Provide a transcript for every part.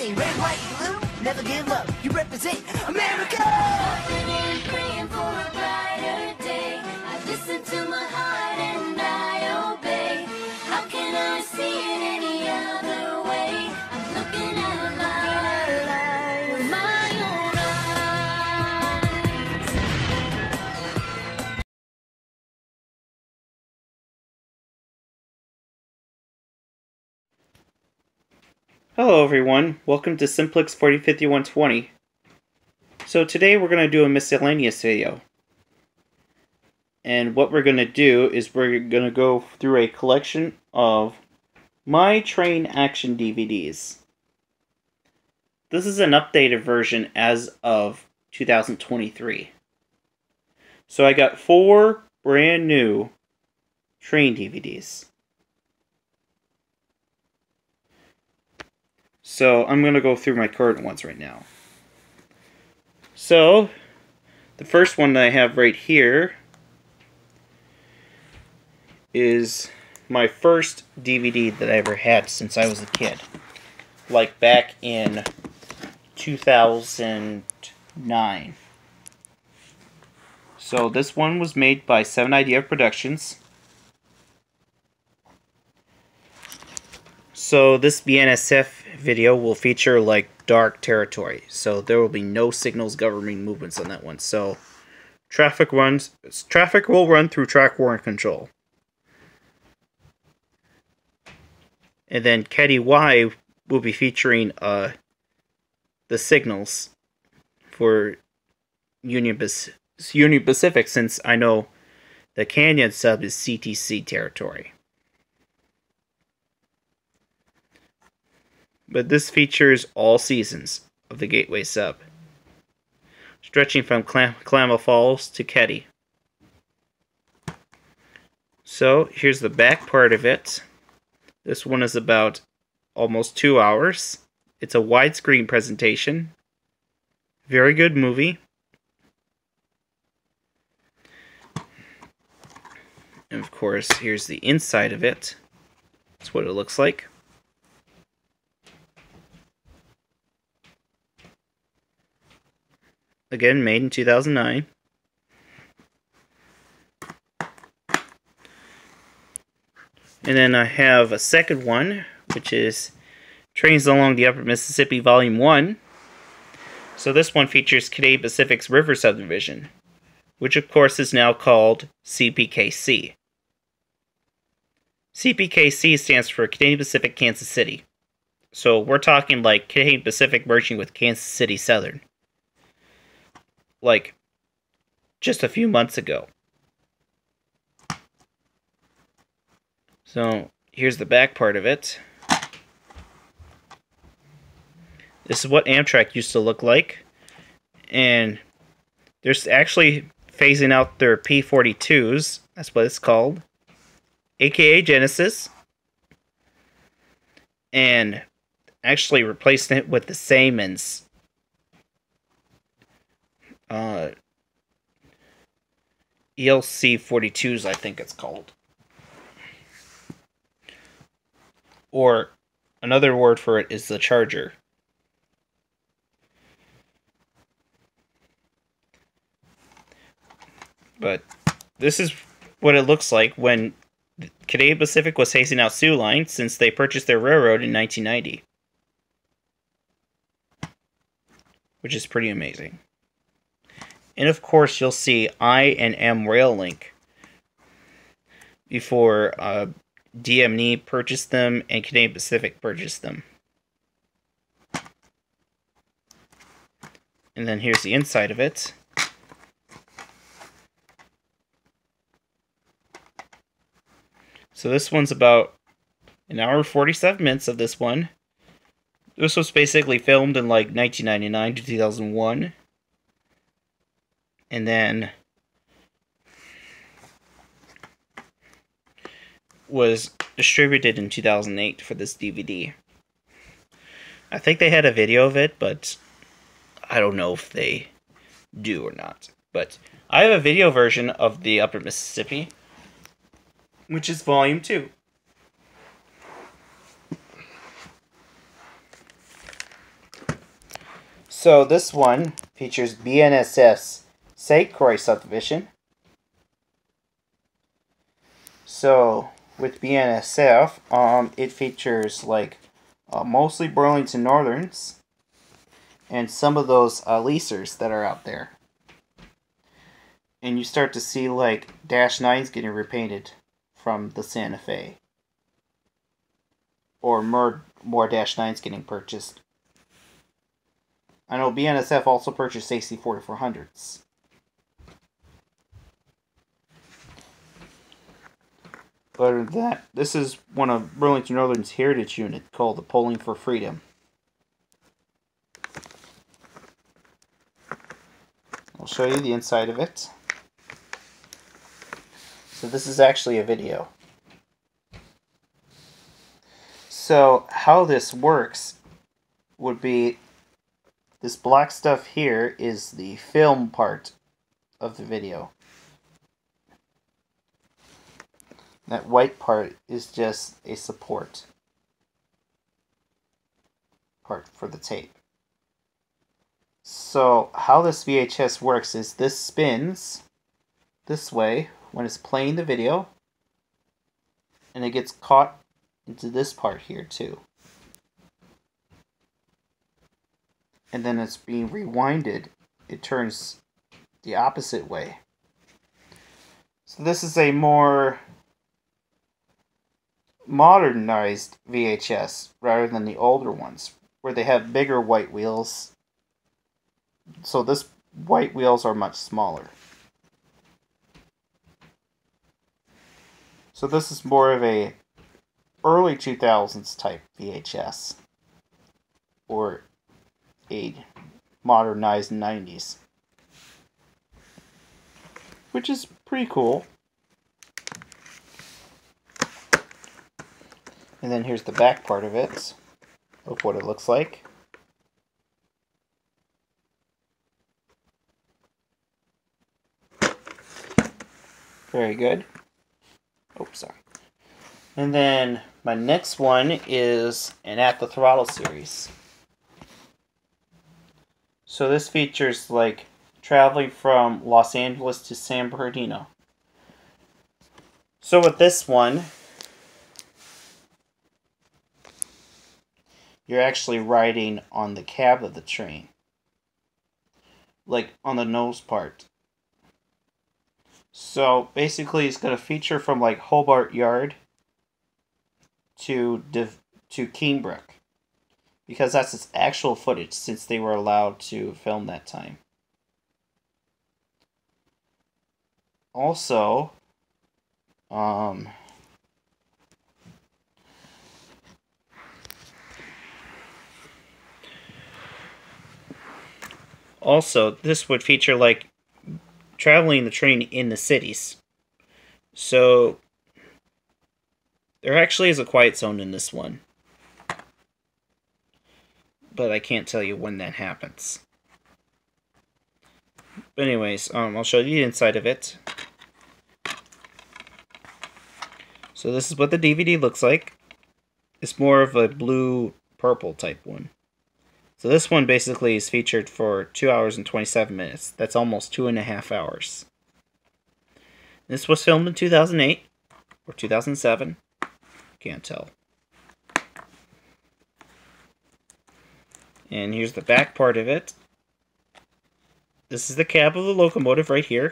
sing. Red, white, blue, never give up. You represent America. Hoping and praying for a brighter day. I listen to my heart and I obey. How can I see it any other way? I'm looking at a light with my own eyes. Hello everyone, welcome to Simplex 405120. So today we're going to do a miscellaneous video. And what we're going to do is we're going to go through a collection of My Train Action DVDs. This is an updated version as of 2023. So I got 4 brand new train DVDs. So I'm going to go through my current ones right now. So the first one that I have right here is my first DVD that I ever had since I was a kid. Like back in 2009. So this one was made by 7 Idea Productions. So this BNSF video will feature like dark territory, so there will be no signals governing movements on that one. So traffic will run through track warrant control. And then Caddy Y will be featuring the signals for Union Pacific, since I know the Canyon sub is CTC territory. But this features all seasons of the Gateway sub, stretching from Klamath Falls to Keddy. So here's the back part of it. This one is about almost 2 hours. It's a widescreen presentation. Very good movie. And of course, here's the inside of it. That's what it looks like. Again, made in 2009. And then I have a second one, which is Trains Along the Upper Mississippi Volume 1. So this one features Canadian Pacific's River Subdivision, which of course is now called CPKC. CPKC stands for Canadian Pacific Kansas City. So we're talking like Canadian Pacific merging with Kansas City Southern. Like just a few months ago. So here's the back part of it. This is what Amtrak used to look like, and they're actually phasing out their P-42s. That's what it's called, aka Genesis, and actually replacing it with the Siemens. ELC 42s, I think it's called. Or another word for it is the Charger. But this is what it looks like when Canadian Pacific was phasing out Soo Line, since they purchased their railroad in 1990. Which is pretty amazing. And of course, you'll see I and M Rail Link before DME purchased them and Canadian Pacific purchased them. And then here's the inside of it. So this one's about an hour 47 minutes of this one. This was basically filmed in like 1999 to 2001. And then was distributed in 2008 for this DVD. I think they had a video of it, but I don't know if they do or not. But I have a video version of the Upper Mississippi, which is Volume 2. So this one features BNSF's St. Croix subdivision. So with BNSF, it features like mostly Burlington Northerns and some of those leasers that are out there. And you start to see like Dash 9s getting repainted from the Santa Fe. Or more Dash 9s getting purchased. I know BNSF also purchased AC 4400s. But other than that, this is one of Burlington Northern's heritage unit called the Polling for Freedom. I'll show you the inside of it. So this is actually a video. So how this works would be this black stuff here is the film part of the video. That white part is just a support part for the tape. So how this VHS works is this spins this way when it's playing the video, and it gets caught into this part here too. And then it's being rewinded, it turns the opposite way. So this is a more modernized VHS rather than the older ones, where they have bigger white wheels. So this white wheels are much smaller. So this is more of a early 2000s type VHS, or a modernized 90s, which is pretty cool. And then here's the back part of it, of what it looks like. Very good. Oh, sorry. And then my next one is an At the Throttle series. So this features like traveling from Los Angeles to San Bernardino. So with this one, you're actually riding on the cab of the train, like on the nose part. So basically it's going to feature from like Hobart Yard to Keenbrook, because that's its actual footage since they were allowed to film that time. Also, this would feature like traveling the train in the cities. So there actually is a quiet zone in this one, but I can't tell you when that happens. But anyways, I'll show you the inside of it. So this is what the DVD looks like. It's more of a blue-purple type one. So this one basically is featured for 2 hours and 27 minutes. That's almost 2.5 hours. This was filmed in 2008 or 2007. Can't tell. And here's the back part of it. This is the cab of the locomotive right here.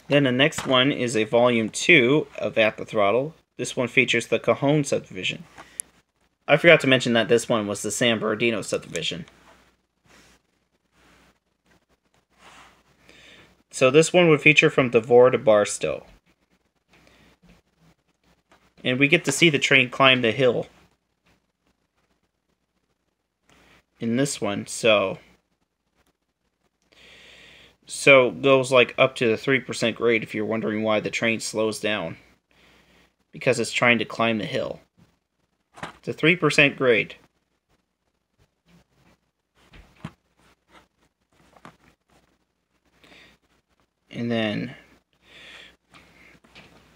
Then the next one is a volume 2 of At the Throttle. This one features the Cajon subdivision. I forgot to mention that this one was the San Bernardino subdivision. So this one would feature from Devore to Barstow. And we get to see the train climb the hill in this one, so it goes like up to the 3% grade if you're wondering why the train slows down. Because it's trying to climb the hill. It's a 3% grade. And then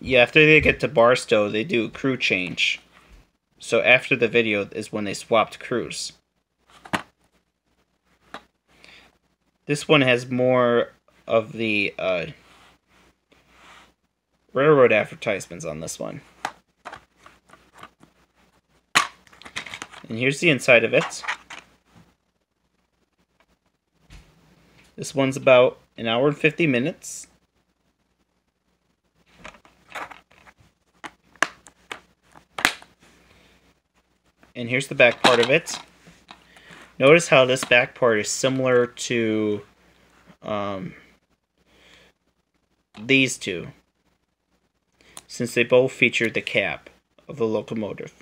Yeah, after they get to Barstow, they do a crew change. So after the video is when they swapped crews. This one has more of the railroad advertisements on this one. And here's the inside of it. This one's about an hour and 50 minutes. And here's the back part of it. Notice how this back part is similar to these two, since they both feature the cab of the locomotive.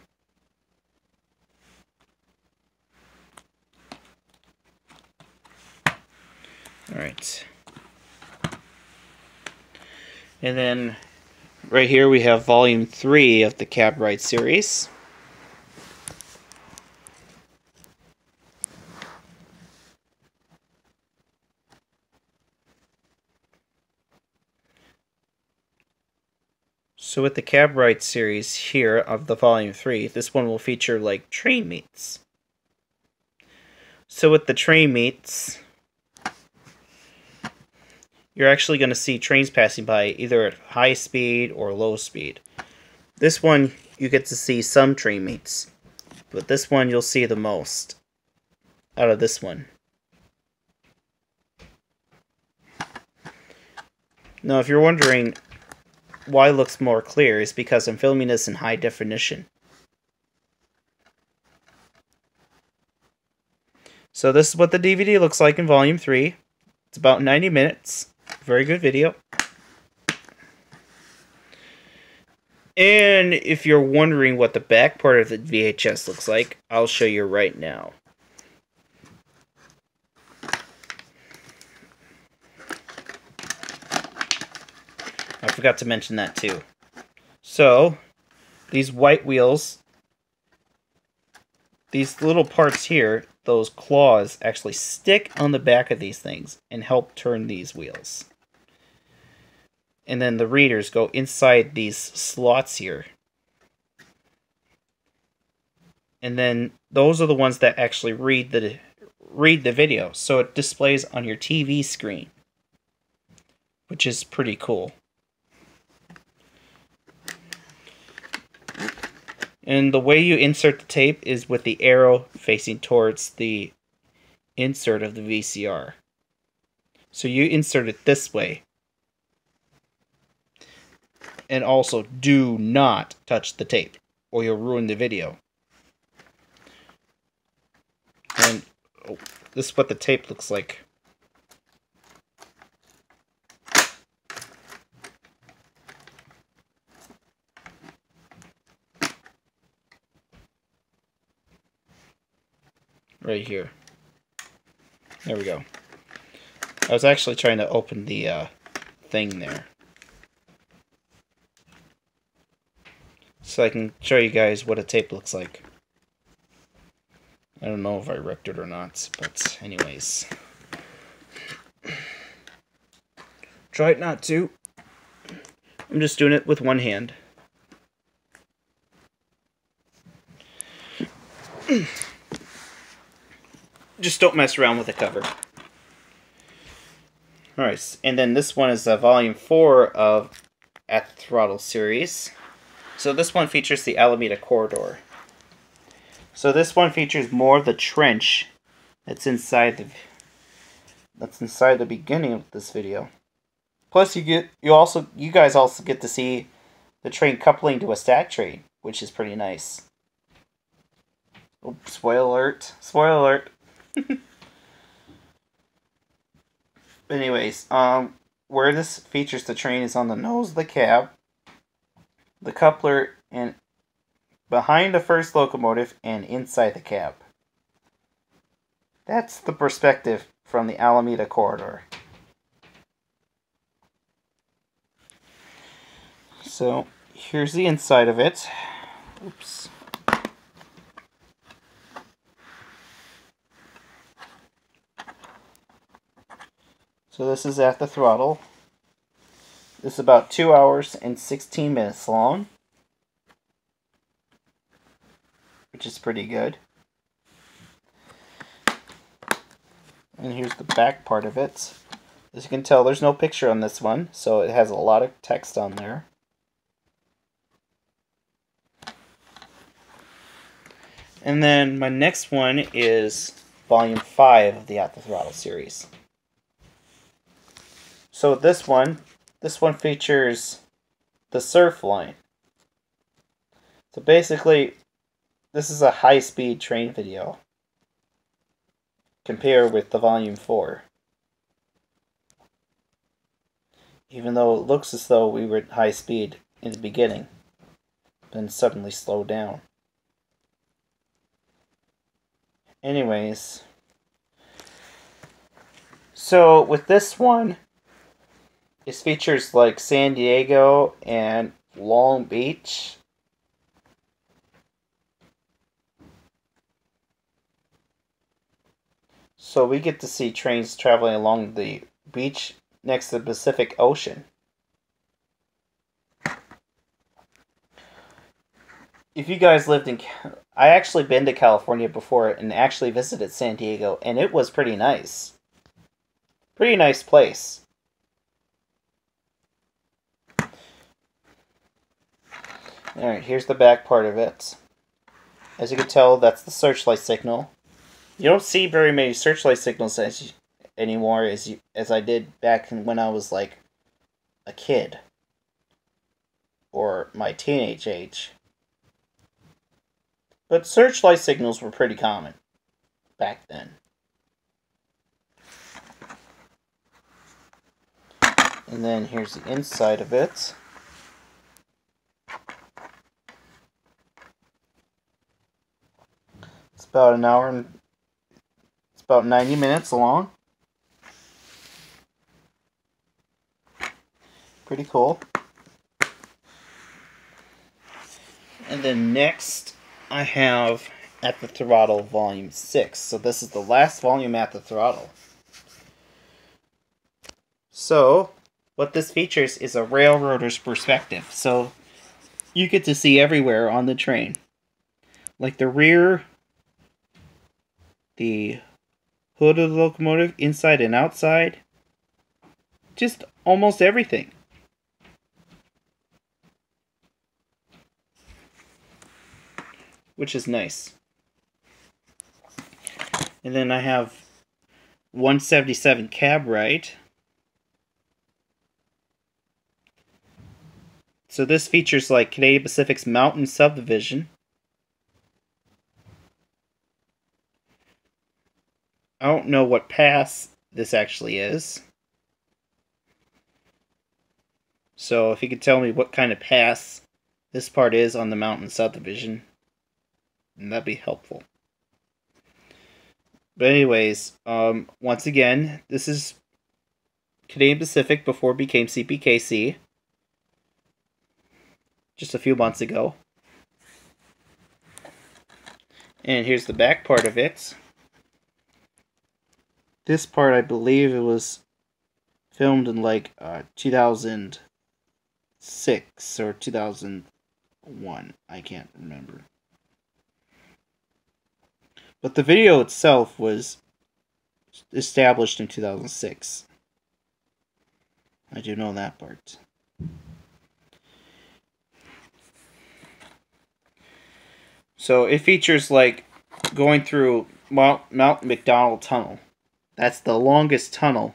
Alright. And then right here we have volume 3 of the Cab Ride series. So with the Cab Ride series here of the volume 3, this one will feature like train meets. So with the train meets, you're actually going to see trains passing by either at high speed or low speed. This one, you get to see some train meets, but this one you'll see the most out of this one. Now, if you're wondering why it looks more clear, it's because I'm filming this in high definition. So this is what the DVD looks like in volume 3. It's about 90 minutes. Very good video. And if you're wondering what the back part of the VHS looks like, I'll show you right now. I forgot to mention that too. So, these white wheels, these little parts here, those claws actually stick on the back of these things and help turn these wheels. And then the readers go inside these slots here. And then those are the ones that actually read the video. So it displays on your TV screen, which is pretty cool. And the way you insert the tape is with the arrow facing towards the insert of the VCR. So you insert it this way. And also, do not touch the tape, or you'll ruin the video. And this is what the tape looks like. Right here. There we go. I was actually trying to open the thing there, so I can show you guys what a tape looks like. I don't know if I wrecked it or not, but anyways. Try not to. I'm just doing it with one hand. Just don't mess around with the cover. Alright, and then this one is volume 4 of At the Throttle series. So this one features the Alameda Corridor. So this one features more of the trench that's inside the beginning of this video. Plus you guys also get to see the train coupling to a stack train, which is pretty nice. Oh, spoiler alert. Spoiler alert. Anyways, where this features the train is on the nose of the cab, the coupler, and behind the first locomotive and inside the cab. That's the perspective from the Alameda Corridor. So, here's the inside of it. Oops. So this is At the Throttle. This is about 2 hours and 16 minutes long, which is pretty good. And here's the back part of it. As you can tell, there's no picture on this one, so it has a lot of text on there. And then my next one is Volume 5 of the At the Throttle series. So this one features the surf line. So basically, this is a high-speed train video. Compare with the Volume 4. Even though it looks as though we were at high speed in the beginning, then suddenly slowed down. Anyways, so with this one, it features like San Diego and Long Beach. So we get to see trains traveling along the beach next to the Pacific Ocean. If you guys lived in... I actually been to California before and actually visited San Diego, and it was pretty nice. Pretty nice place. Alright, here's the back part of it. As you can tell, that's the searchlight signal. You don't see very many searchlight signals anymore as I did back when I was like a kid. Or my teenage age. But searchlight signals were pretty common back then. And then here's the inside of it. It's about an hour and it's about 90 minutes long. Pretty cool. And then next I have At the Throttle Volume 6. So this is the last volume At the Throttle. So what this features is a railroader's perspective. So you get to see everywhere on the train. Like the rear, the hood of the locomotive, inside and outside. Just almost everything. Which is nice. And then I have 177 Cab Ride. So this features like Canadian Pacific's Mountain Subdivision. I don't know what pass this actually is. So if you could tell me what kind of pass this part is on the Mountain Subdivision, then that'd be helpful. But anyways, once again, this is Canadian Pacific before it became CPKC. Just a few months ago. And here's the back part of it. This part, I believe it was filmed in like 2006 or 2001. I can't remember. But the video itself was established in 2006. I do know that part. So it features like going through Mount McDonald Tunnel. That's the longest tunnel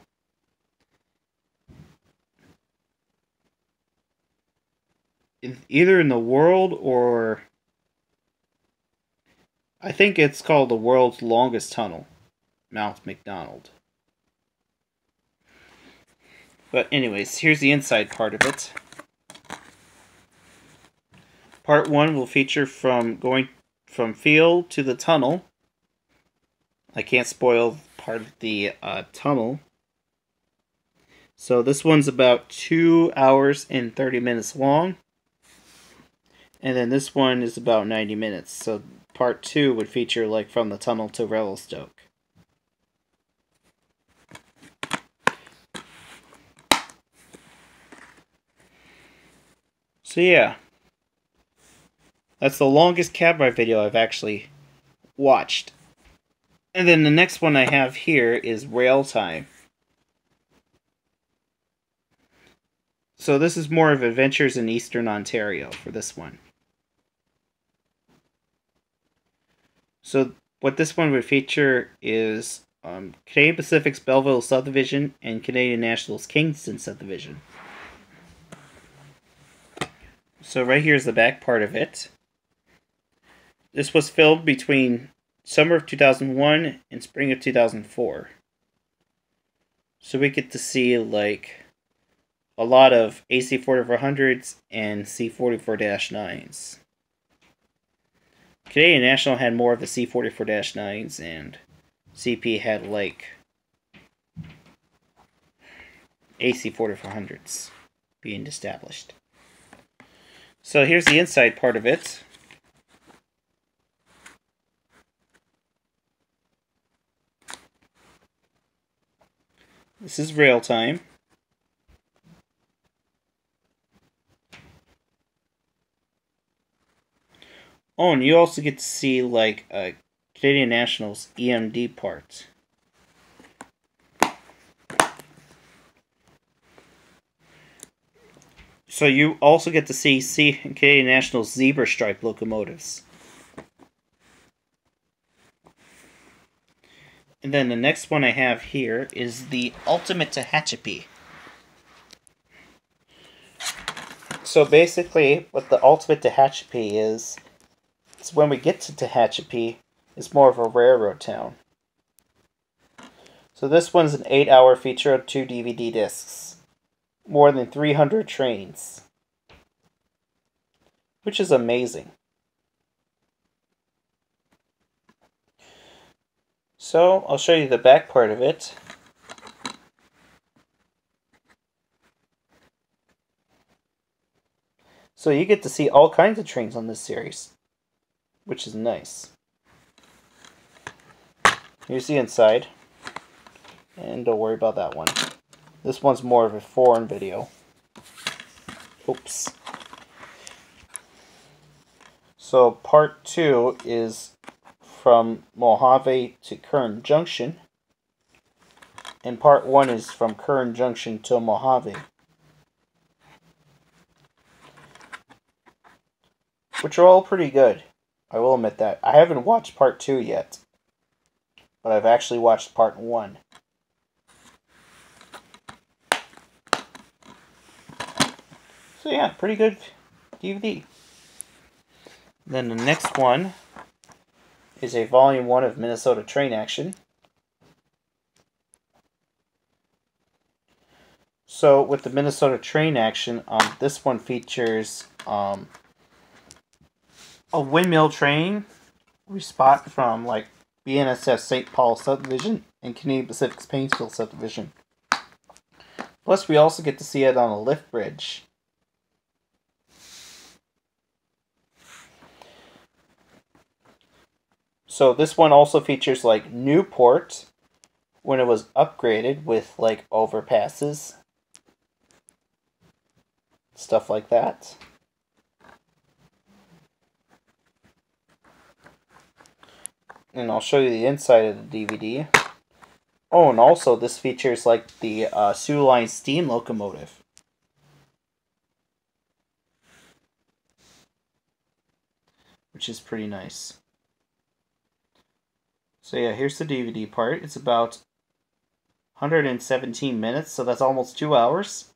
either in the world or I think it's called the world's longest tunnel, Mount McDonald. But anyways, here's the inside part of it. Part 1 will feature from going from field to the tunnel. I can't spoil part of the tunnel. So this one's about 2 hours and 30 minutes long. And then this one is about 90 minutes. So part 2 would feature like from the tunnel to Revelstoke. So yeah, that's the longest cab ride video I've actually watched. And then the next one I have here is Rail Time. So this is more of adventures in Eastern Ontario for this one. So what this one would feature is Canadian Pacific's Belleville subdivision and Canadian National's Kingston subdivision. So right here is the back part of it. This was filmed between summer of 2001 and spring of 2004. So we get to see like a lot of AC-4400s and C-44-9s. Canadian National had more of the C-44-9s, and CP had like AC-4400s being established. So here's the inside part of it. This is Rail Time. Oh, and you also get to see like Canadian National's EMD parts. So you also get to see Canadian National's Zebra Stripe locomotives. And then the next one I have here is the Ultimate Tehachapi. So basically, what the Ultimate Tehachapi is when we get to Tehachapi, it's more of a railroad town. So this one's an 8-hour feature of 2 DVD discs. More than 300 trains. Which is amazing. So, I'll show you the back part of it. So you get to see all kinds of trains on this series, which is nice. Here's the inside. And don't worry about that one. This one's more of a foreign video. Oops. So part 2 is from Mojave to Kern Junction. And part 1 is from Kern Junction to Mojave. Which are all pretty good. I will admit that. I haven't watched part 2 yet. But I've actually watched part 1. So yeah, pretty good DVD. Then the next one is a Volume 1 of Minnesota Train Action. So with the Minnesota Train Action, this one features a windmill train we spot from like BNSF St. Paul subdivision and Canadian Pacific's Painesville subdivision. Plus we also get to see it on a lift bridge. So this one also features like Newport when it was upgraded with like overpasses. Stuff like that. And I'll show you the inside of the DVD. Oh, and also this features like the Sioux Line steam locomotive. Which is pretty nice. So yeah, here's the DVD part. It's about 117 minutes, so that's almost 2 hours.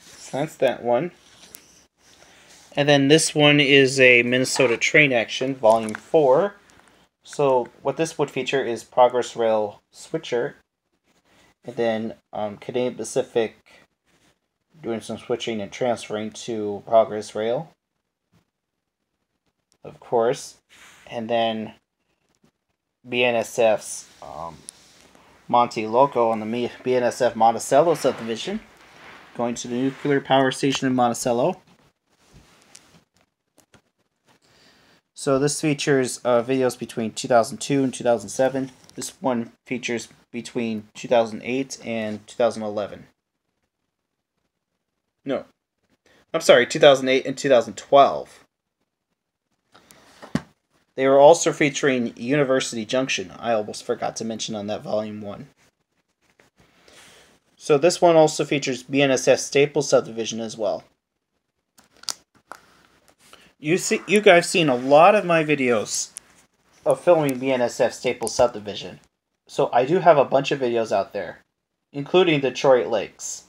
So that's that one. And then this one is a Minnesota Train Action, Volume 4. So what this would feature is Progress Rail Switcher. And then Canadian Pacific doing some switching and transferring to Progress Rail, of course, and then BNSF's Monte Loco on the BNSF Monticello subdivision, going to the nuclear power station in Monticello. So this features videos between 2002 and 2007. This one features between 2008 and 2011. No, I'm sorry, 2008 and 2012. They were also featuring University Junction. I almost forgot to mention on that Volume 1. So this one also features BNSF Staples Subdivision as well. You guys seen a lot of my videos of filming BNSF Staples Subdivision. So I do have a bunch of videos out there, including Detroit Lakes.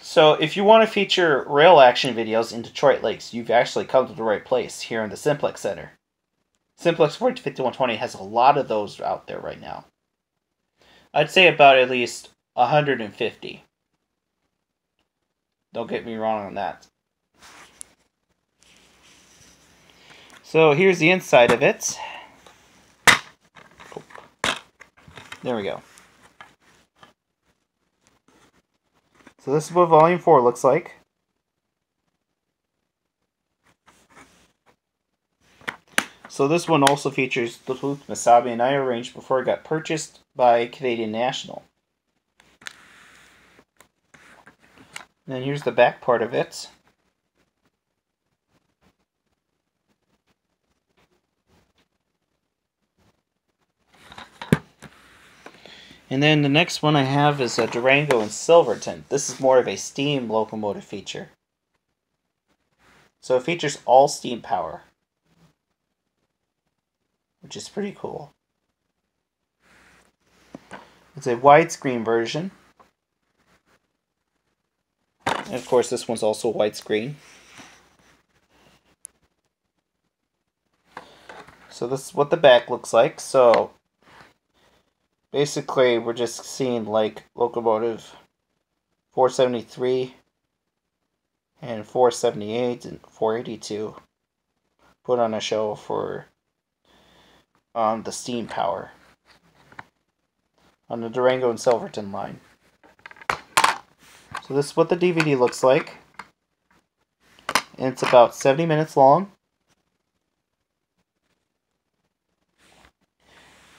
So if you want to feature rail action videos in Detroit Lakes, you've actually come to the right place here in the Simplex Center. Simplex 5120 has a lot of those out there right now. I'd say about at least 150. Don't get me wrong on that. So here's the inside of it. There we go. So this is what Volume 4 looks like. So this one also features the Duluth, Mesabi, and Iowa range before it got purchased by Canadian National. And then here's the back part of it. And then the next one I have is a Durango and Silverton. This is more of a steam locomotive feature. So it features all steam power, which is pretty cool. It's a widescreen version. And of course this one's also widescreen. So this is what the back looks like. So basically, we're just seeing like locomotive 473 and 478 and 482 put on a show for the steam power on the Durango and Silverton line. So this is what the DVD looks like. And it's about 70 minutes long.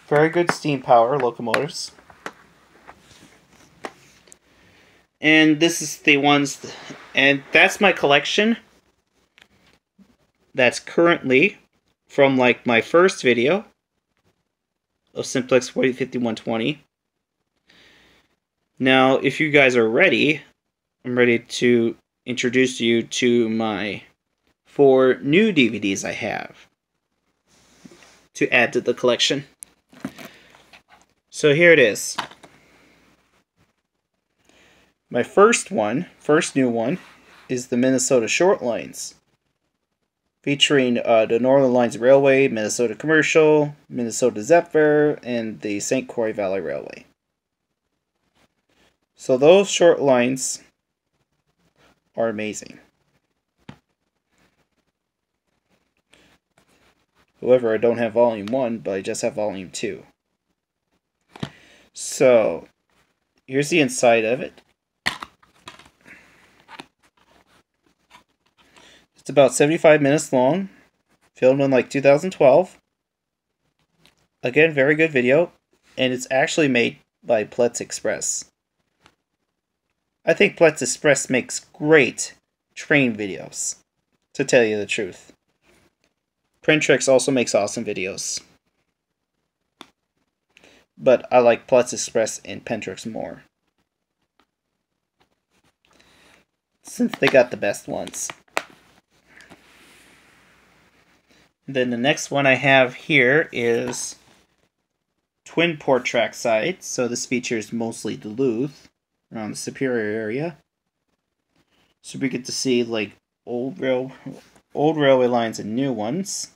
Very good steam power locomotives. And this is the ones, and that's my collection. That's currently from like my first video of Simplex 5120. Now, if you guys are ready, I'm ready to introduce you to my 4 new DVDs I have to add to the collection. So here it is. My first new one, is the Minnesota Short Lines, featuring the Northern Lines Railway, Minnesota Commercial, Minnesota Zephyr, and the St. Croix Valley Railway. So those short lines are amazing. However, I don't have Volume 1, but I just have Volume 2. So, here's the inside of it. It's about 75 minutes long, filmed in like 2012. Again, very good video, and it's actually made by Pletz Express. I think Pletz Express makes great train videos, to tell you the truth. Printrix also makes awesome videos, but I like Pletz Express and Printrix more, since they got the best ones. Then the next one I have here is twin port track side. So this features mostly Duluth, around the Superior area. So we get to see like old railway lines and new ones.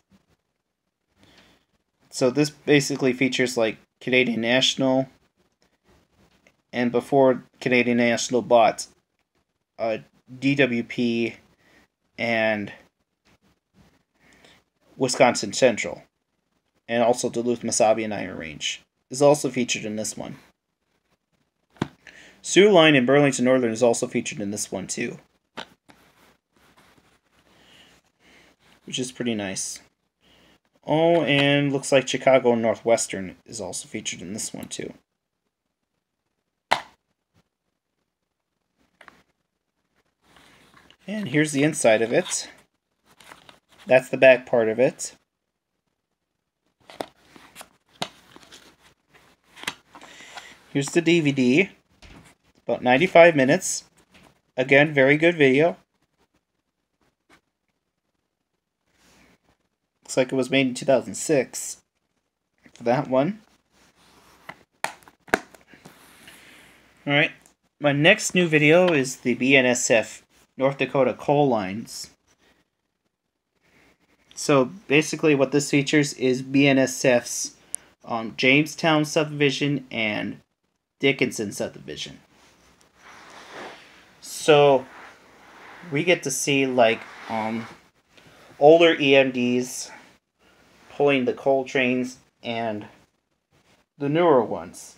So this basically features like Canadian National, and before Canadian National bought DWP and Wisconsin Central, and also Duluth, Mesabi, and Iron Range is also featured in this one. Sioux Line in Burlington Northern is also featured in this one too, which is pretty nice. Oh, and looks like Chicago Northwestern is also featured in this one too. And here's the inside of it. That's the back part of it. Here's the DVD. About 95 minutes. Again, very good video. Looks like it was made in 2006 for that one. Alright, my next new video is the BNSF North Dakota coal lines. So basically what this features is BNSF's Jamestown subdivision and Dickinson subdivision. So we get to see like older EMDs pulling the coal trains and the newer ones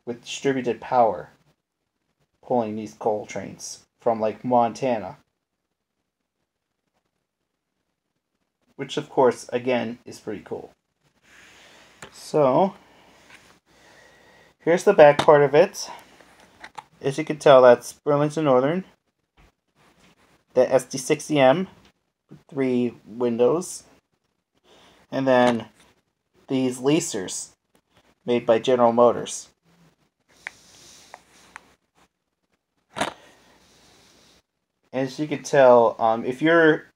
with distributed power pulling these coal trains from like Montana. Which of course again is pretty cool. So here's the back part of it. As you can tell, that's Burlington Northern. The SD60M, 3 windows. And then these leasers made by General Motors. As you can tell, if you're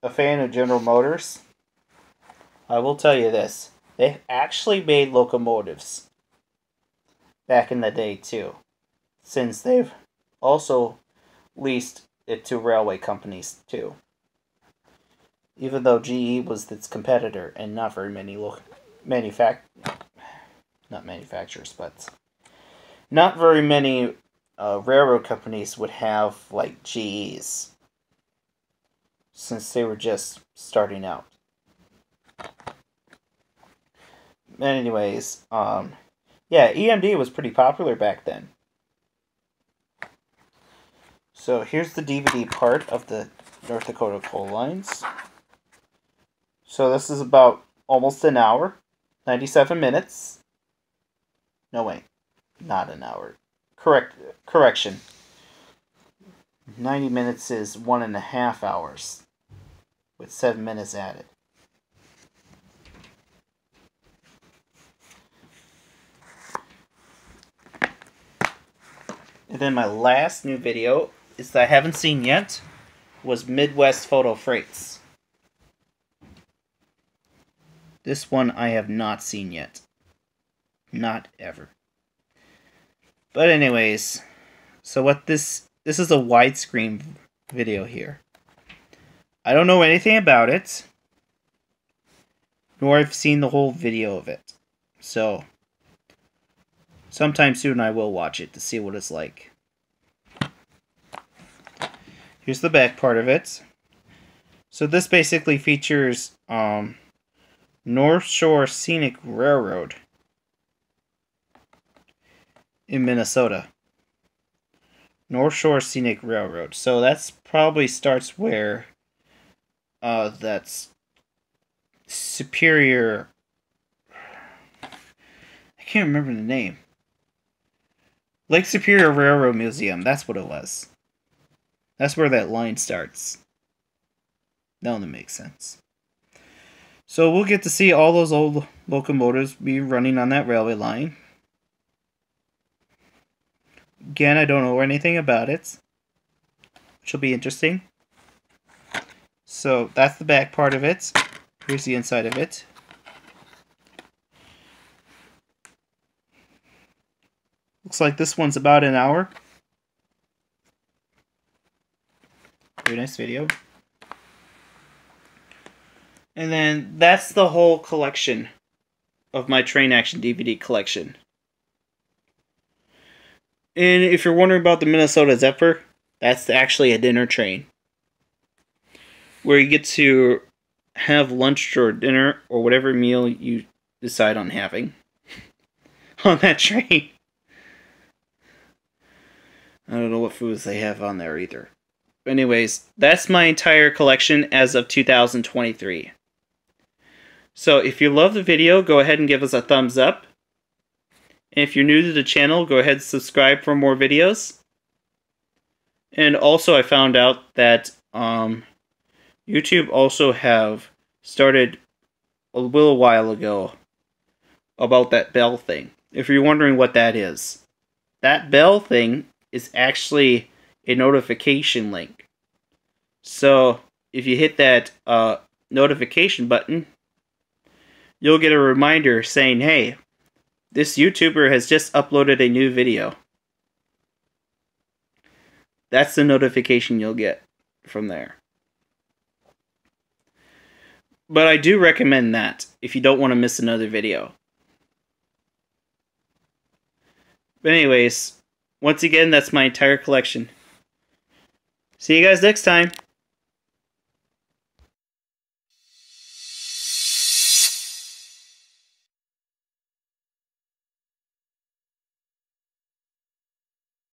a fan of General Motors, I will tell you this. They actually made locomotives back in the day too, since they've also leased it to railway companies too. Even though GE was its competitor and not very many not very many railroad companies would have like GEs, since they were just starting out. Anyways, yeah, EMD was pretty popular back then. So here's the DVD part of the North Dakota coal lines. So this is about almost an hour, 97 minutes. No, wait, not an hour. Correction. 90 minutes is 1.5 hours, with 7 minutes added. And then my last new video is that I haven't seen yet was Midwest Photo Freights. This one I have not seen yet. Not ever. But anyways, so what this is a widescreen video here. I don't know anything about it, nor I've seen the whole video of it. So sometime soon I will watch it to see what it's like. Here's the back part of it. So this basically features North Shore Scenic Railroad in Minnesota. North Shore Scenic Railroad. So that's probably starts where that's Superior. I can't remember the name. Lake Superior Railroad Museum. That's what it was. That's where that line starts. Now that makes sense. So we'll get to see all those old locomotives be running on that railway line. Again, I don't know anything about it, which will be interesting. So that's the back part of it. Here's the inside of it. Looks like this one's about an hour. Very nice video. And then that's the whole collection of my train action DVD collection. And if you're wondering about the Minnesota Zephyr, that's actually a dinner train, where you get to have lunch or dinner or whatever meal you decide on having on that train. I don't know what foods they have on there either. Anyways, that's my entire collection as of 2023. So if you love the video, go ahead and give us a thumbs up. And if you're new to the channel, go ahead and subscribe for more videos. And also I found out that YouTube also have started a little while ago about that bell thing. If you're wondering what that is, that bell thing is actually a notification link. So if you hit that notification button, you'll get a reminder saying, hey, this YouTuber has just uploaded a new video. That's the notification you'll get from there. But I do recommend that if you don't want to miss another video. But anyways, once again, that's my entire collection. See you guys next time.